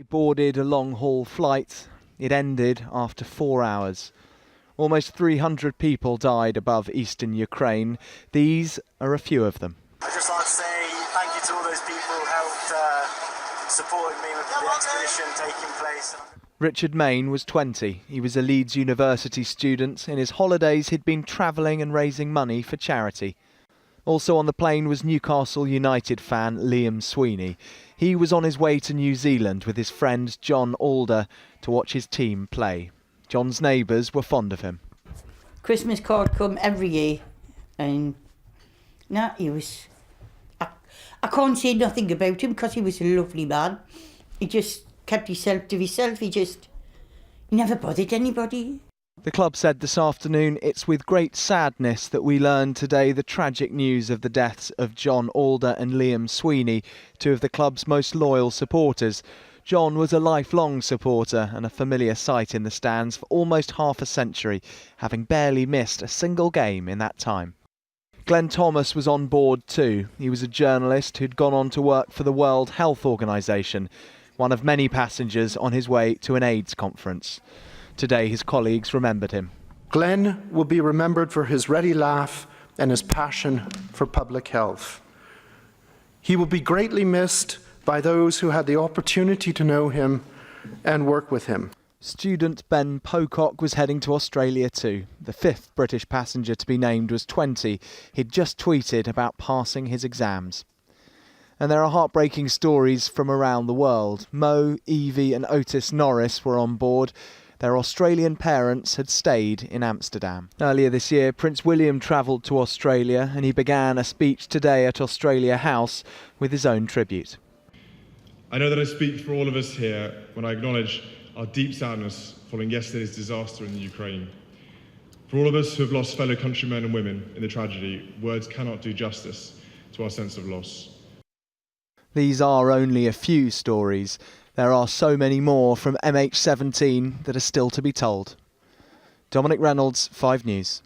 He boarded a long-haul flight. It ended after 4 hours. Almost 300 people died above eastern Ukraine. These are a few of them. I'd just like to say thank you to all those people who helped supporting me with the expedition taking place. Richard Mayne was 20. He was a Leeds University student. In his holidays, he'd been travelling and raising money for charity. Also on the plane was Newcastle United fan Liam Sweeney. He was on his way to New Zealand with his friend John Alder to watch his team play. John's neighbours were fond of him. Christmas card come every year, and he was... I can't say nothing about him because he was a lovely man. He just kept himself to himself. He never bothered anybody. The club said this afternoon, it's with great sadness that we learn today the tragic news of the deaths of John Alder and Liam Sweeney, two of the club's most loyal supporters. John was a lifelong supporter and a familiar sight in the stands for almost half a century, having barely missed a single game in that time. Glen Thomas was on board too. He was a journalist who'd gone on to work for the World Health Organization, one of many passengers on his way to an AIDS conference. Today his colleagues remembered him. Glen will be remembered for his ready laugh and his passion for public health. He will be greatly missed by those who had the opportunity to know him and work with him. Student Ben Pocock was heading to Australia too. The fifth British passenger to be named was 20. He'd just tweeted about passing his exams. And there are heartbreaking stories from around the world. Mo, Evie and Otis Norris were on board. Their Australian parents had stayed in Amsterdam. Earlier this year, Prince William travelled to Australia and he began a speech today at Australia House with his own tribute. I know that I speak for all of us here when I acknowledge our deep sadness following yesterday's disaster in the Ukraine. For all of us who have lost fellow countrymen and women in the tragedy, words cannot do justice to our sense of loss. These are only a few stories. There are so many more from MH17 that are still to be told. Dominic Reynolds, 5 News.